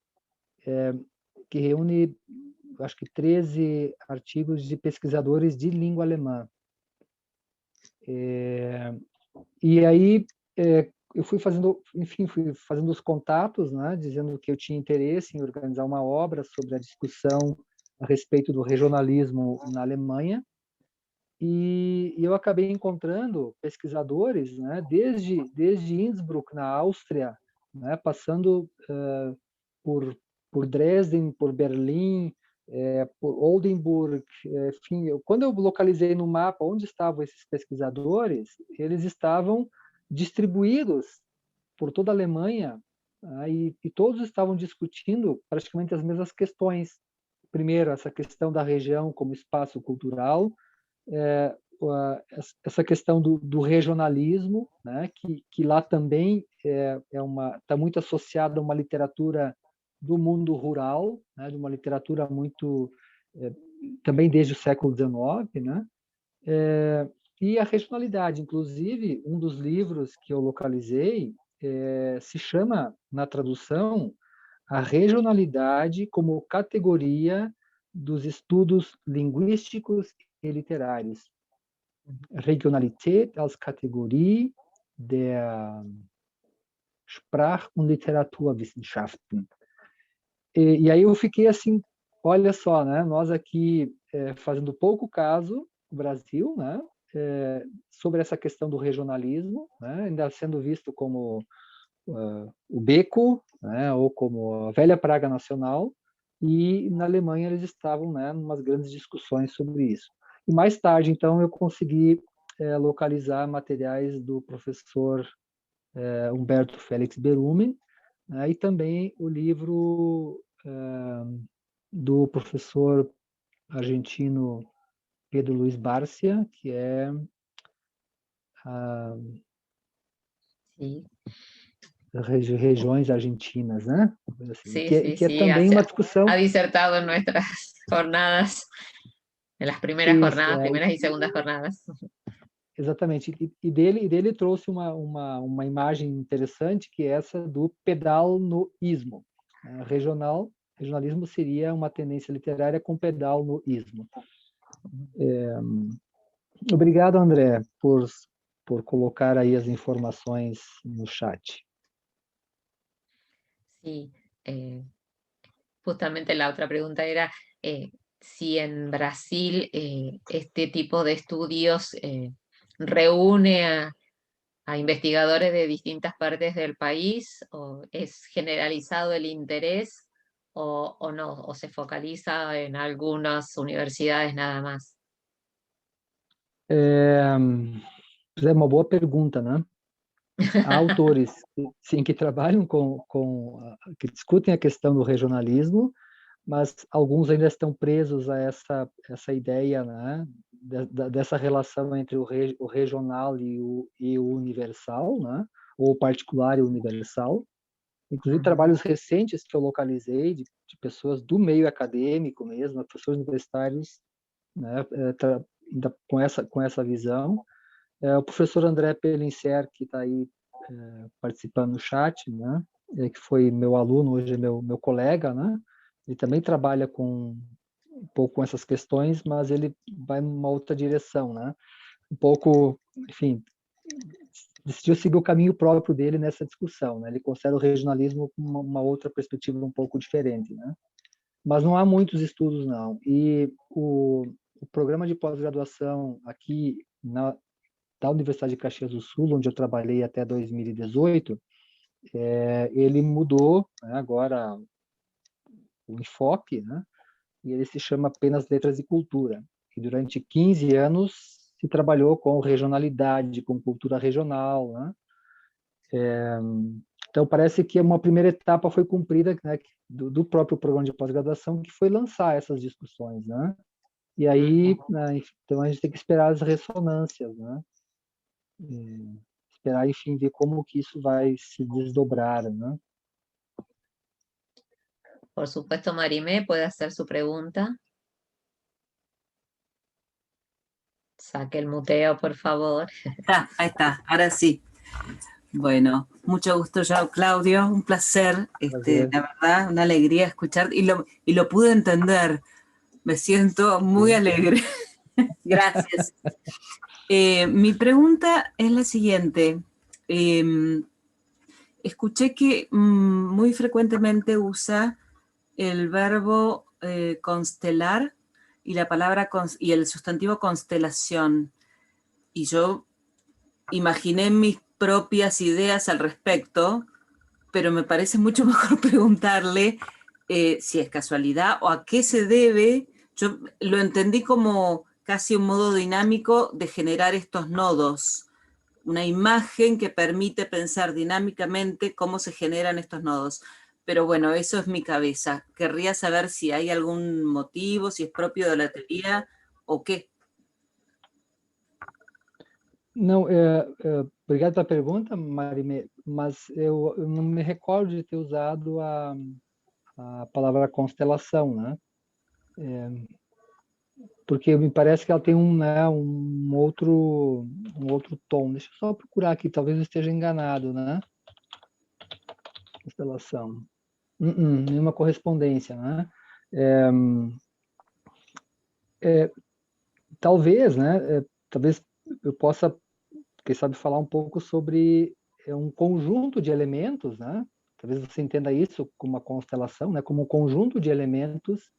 que reúne, acho que 13 artigos de pesquisadores de língua alemã. E aí eu fui fazendo, enfim, fui fazendo os contatos, né, dizendo que eu tinha interesse em organizar uma obra sobre a discussão a respeito do regionalismo na Alemanha, e eu acabei encontrando pesquisadores, né, desde Innsbruck, na Áustria, né, passando por, por Dresden, por Berlim, por Oldenburg, enfim, quando eu localizei no mapa onde estavam esses pesquisadores, eles estavam distribuídos por toda a Alemanha, e todos estavam discutindo praticamente as mesmas questões. Primeiro, essa questão da região como espaço cultural, essa questão do regionalismo, né, que lá também está muito associada a uma literatura do mundo rural, né, de uma literatura muito também desde o século XIX, né, e a regionalidade. Inclusive, um dos livros que eu localizei se chama, na tradução, a regionalidade como categoria dos estudos linguísticos e literários. Regionalität als Kategorie der Sprach- und Literaturwissenschaften. E aí eu fiquei assim, olha só, né? Nós aqui fazendo pouco caso, no Brasil, né? Sobre essa questão do regionalismo, né? Ainda sendo visto como o beco, né? Ou como a velha praga nacional, e na Alemanha eles estavam, né? Em umas grandes discussões sobre isso. E mais tarde, então, eu consegui localizar materiais do professor Humberto Félix Berumen, né, e também o livro do professor argentino Pedro Luiz Bárcia, que é Sí, Regiões Argentinas, né? Assim, sí, sí, que é sí, também uma discussão. ha disertado en nuestras jornadas, en las primeras Isso, jornadas, primeras y segundas jornadas. exatamente. E dele trouxe uma imagem interessante, que é essa do pedal no ismo. Regionalismo seria uma tendência literária com pedal no ismo. Obrigado, André, por colocar aí as informações no chat. Sí, justamente la otra pregunta era si en Brasil este tipo de estudios reúne a investigadores de distintas partes del país, o es generalizado el interés, o no, o se focaliza en algunas universidades nada más. É uma boa pergunta, né? Há autores, sim, que trabalham que discutem a questão do regionalismo, mas alguns ainda estão presos a essa ideia, né, dessa relação entre o regional e o universal, né, ou o particular e o universal. Inclusive, trabalhos recentes que eu localizei de pessoas do meio acadêmico mesmo, professores universitários, né, com essa visão. O professor André Pelincer, que está aí participando no chat, né, que foi meu aluno, hoje é meu colega, né, ele também trabalha um pouco com essas questões, mas ele vai numa outra direção, né, um pouco, enfim, decidiu seguir o caminho próprio dele nessa discussão, né, ele considera o regionalismo com uma outra perspectiva um pouco diferente, né, mas não há muitos estudos, não, e o programa de pós-graduação aqui da Universidade de Caxias do Sul, onde eu trabalhei até 2018, ele mudou, né, agora o enfoque, né, e ele se chama apenas Letras e Cultura. E durante 15 anos se trabalhou com regionalidade, com cultura regional, né? Então parece que uma primeira etapa foi cumprida, né, do próprio programa de pós-graduação, que foi lançar essas discussões, né? E aí, né, então a gente tem que esperar as ressonâncias, né? Esperar, enfim, ver como que isso vai se desdobrar, né? Por supuesto, Marimé puede hacer su pregunta. Saque el muteo, por favor. Ahí está, ahora sí. Bueno, mucho gusto, Joao Claudio, un placer, la verdad, una alegría escuchar y lo pude entender. Me siento muy alegre. Gracias. Mi pregunta es la siguiente. Escuché que muy frecuentemente usa el verbo constelar y la palabra y el sustantivo constelación. Y yo imaginé mis propias ideas al respecto, pero me parece mucho mejor preguntarle si es casualidad o a qué se debe. Yo lo entendí como casi un modo dinámico de generar estos nodos, una imagen que permite pensar dinámicamente cómo se generan estos nodos. Pero bueno, eso es mi cabeza. Querría saber si hay algún motivo, si es propio de la teoría o qué. Não, obrigado pela pergunta, Marimê, mas eu não me recordo de ter usado a palavra constelação, né? Porque me parece que ela tem né, um outro tom. Deixa eu só procurar aqui, talvez eu esteja enganado, né? Constelação. Nenhuma correspondência, né? Talvez, né? Talvez eu possa, quem sabe, falar um pouco sobre um conjunto de elementos, né? Talvez você entenda isso como uma constelação, né? Como um conjunto de elementos,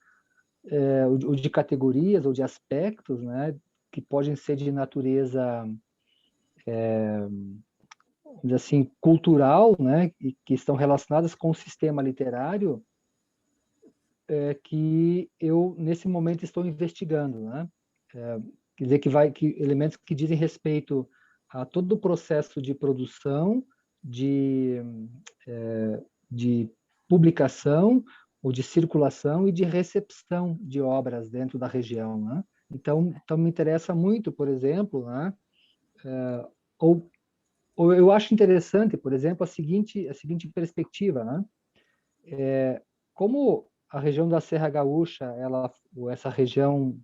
ou de categorias, ou de aspectos, né? Que podem ser de natureza, vamos dizer assim, cultural, né? E que estão relacionadas com o sistema literário, que eu, nesse momento, estou investigando, né? Quer dizer, que elementos que dizem respeito a todo o processo de produção, de publicação, ou de circulação e de recepção de obras dentro da região, né? Então me interessa muito, por exemplo, né? Ou eu acho interessante, por exemplo, a seguinte perspectiva, né? Como a região da Serra Gaúcha, essa região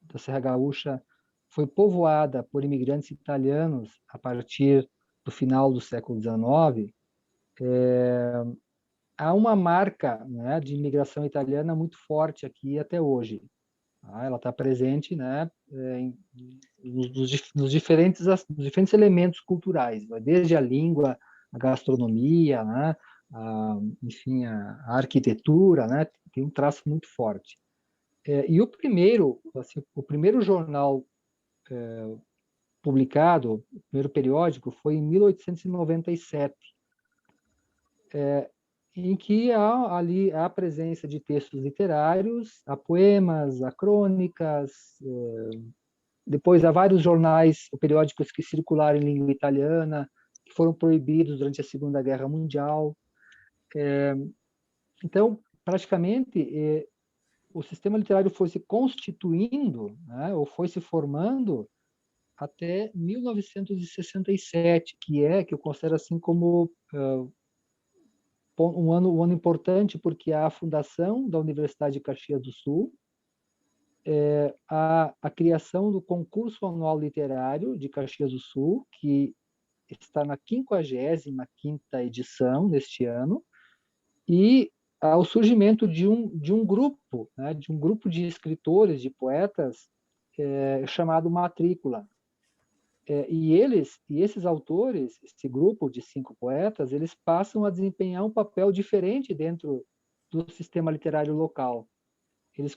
da Serra Gaúcha foi povoada por imigrantes italianos a partir do final do século XIX, há uma marca, né, de imigração italiana muito forte aqui até hoje. Ela está presente, né, nos diferentes elementos culturais, desde a língua, a gastronomia, né, enfim, a arquitetura, né, tem um traço muito forte. E o primeiro jornal publicado, o primeiro periódico, foi em 1897, em que há ali a presença de textos literários, há poemas, há crônicas, depois há vários jornais ou periódicos que circularam em língua italiana, que foram proibidos durante a Segunda Guerra Mundial. Então, praticamente, o sistema literário foi se constituindo, né, ou foi se formando até 1967, que eu considero assim como um ano importante, porque há a fundação da Universidade de Caxias do Sul, a criação do concurso anual literário de Caxias do Sul, que está na 55ª edição neste ano, e ao surgimento de um grupo, né, de um grupo de escritores, de poetas, chamado Matrícula. E esses autores, esse grupo de 5 poetas, eles passam a desempenhar um papel diferente dentro do sistema literário local. Eles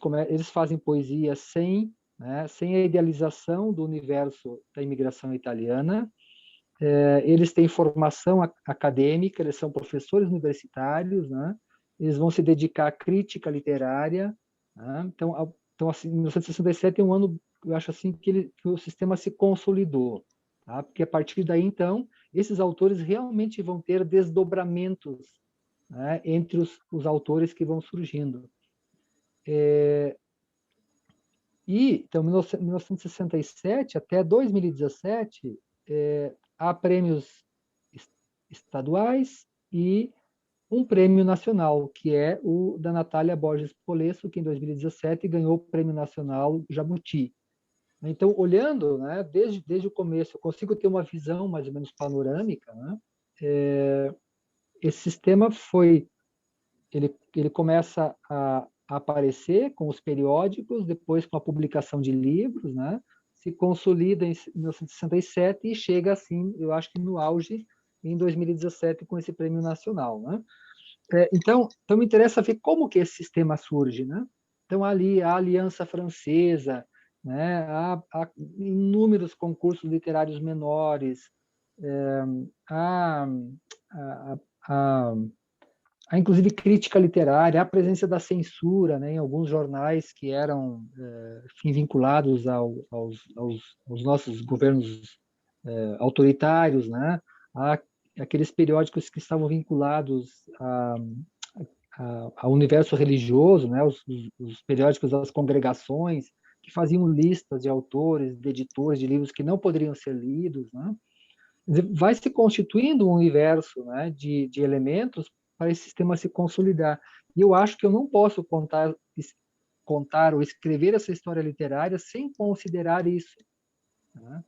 fazem poesia sem a idealização do universo da imigração italiana. Eles têm formação acadêmica, eles são professores universitários, né? Eles vão se dedicar à crítica literária, né? Então, assim, 1967 é um ano, eu acho assim, que o sistema se consolidou, tá? Porque a partir daí, então, esses autores realmente vão ter desdobramentos, né, entre os autores que vão surgindo. E, então, 1967 até 2017, há prêmios estaduais e um prêmio nacional, que é o da Natália Borges Polesso, que em 2017 ganhou o Prêmio Nacional Jabuti. Então, olhando, né, desde o começo, eu consigo ter uma visão mais ou menos panorâmica, né? Esse sistema ele começa a aparecer com os periódicos, depois com a publicação de livros, né? Se consolida em 1967 e chega assim, eu acho que no auge em 2017 com esse prêmio nacional, né? Então me interessa ver como que esse sistema surge, né? Então ali a Aliança Francesa, né? Há inúmeros concursos literários menores, há, há, há há inclusive crítica literária, há a presença da censura, né, em alguns jornais que eram enfim, vinculados aos nossos governos autoritários, né, há aqueles periódicos que estavam vinculados ao universo religioso, né, os periódicos das congregações, que faziam listas de autores, de editores de livros que não poderiam ser lidos, né? Vai se constituindo um universo, né, de elementos para esse sistema se consolidar. E eu acho que eu não posso contar ou escrever essa história literária sem considerar isso, né?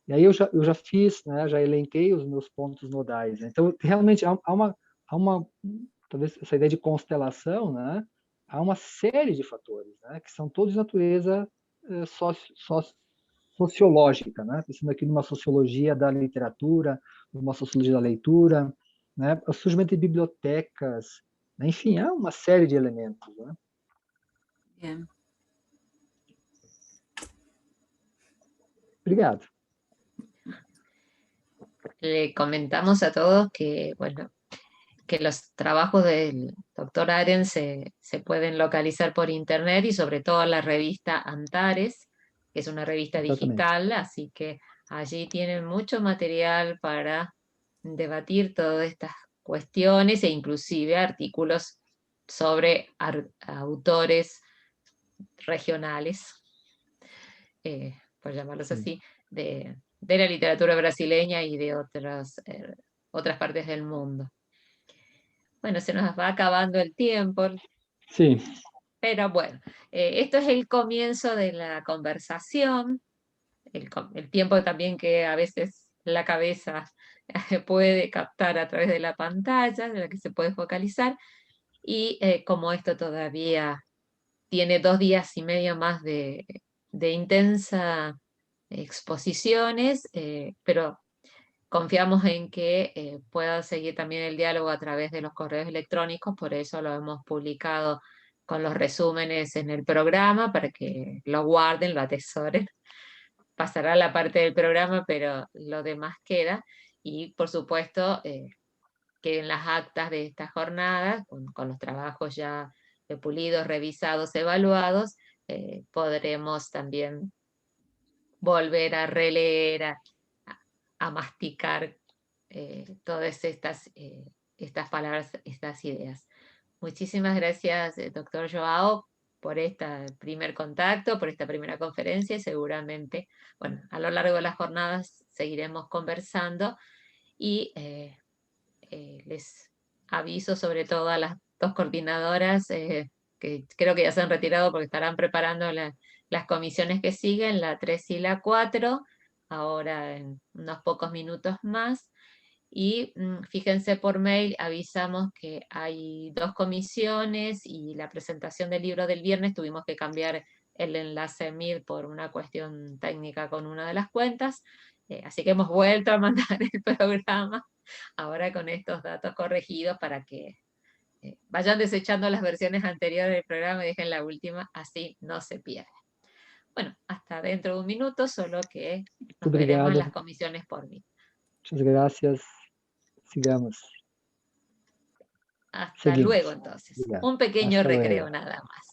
E aí eu já fiz, né, já elenquei os meus pontos nodais, né? Então, realmente, há uma, talvez essa ideia de constelação, né? Há uma série de fatores, né, que são todos de natureza sociológica, né? Pensando aqui numa sociologia da literatura, numa sociologia da leitura, né? O surgimento de bibliotecas, né? Enfim, há uma série de elementos, né? Bien. Obrigado. Le comentamos a todos que, bueno, que los trabajos del doctor Aren se pueden localizar por internet y sobre todo en la revista Antares, que es una revista Exatamente. digital, así que allí tienen mucho material para debatir todas estas cuestiones e inclusive artículos sobre autores regionales, por llamarlos Sim. así, de la literatura brasileña y de otras partes del mundo. Bueno, se nos va acabando el tiempo, Sim. pero bueno, esto es el comienzo de la conversación, el tiempo también que a veces la cabeza puede captar a través de la pantalla, de la que se puede focalizar, y como esto todavía tiene 2 días y medio más de intensa exposiciones, pero confiamos en que pueda seguir también el diálogo a través de los correos electrónicos, por eso lo hemos publicado con los resúmenes en el programa, para que lo guarden, lo atesoren. Pasará la parte del programa, pero lo demás queda. Y por supuesto, que en las actas de esta jornada, con los trabajos ya pulidos, revisados, evaluados, podremos también volver a releer, a masticar todas estas palabras, estas ideas. Muchísimas gracias, doctor Joao, por este primer contacto, por esta primera conferencia, y seguramente, bueno, a lo largo de las jornadas seguiremos conversando, y les aviso sobre todo a las 2 coordinadoras, que creo que ya se han retirado porque estarán preparando las comisiones que siguen, la 3 y la 4, ahora en unos pocos minutos más. Y fíjense, por mail avisamos que hay 2 comisiones, y la presentación del libro del viernes tuvimos que cambiar el enlace Meet por una cuestión técnica con una de las cuentas, así que hemos vuelto a mandar el programa ahora con estos datos corregidos, para que vayan desechando las versiones anteriores del programa y dejen la última, así no se pierde. Bueno, hasta dentro de un minuto, solo que nos veremos en las comisiones por mí. Muchas gracias. Sigamos. Hasta Seguimos. luego, entonces. Obrigado. Un pequeño Hasta recreo luego. nada más.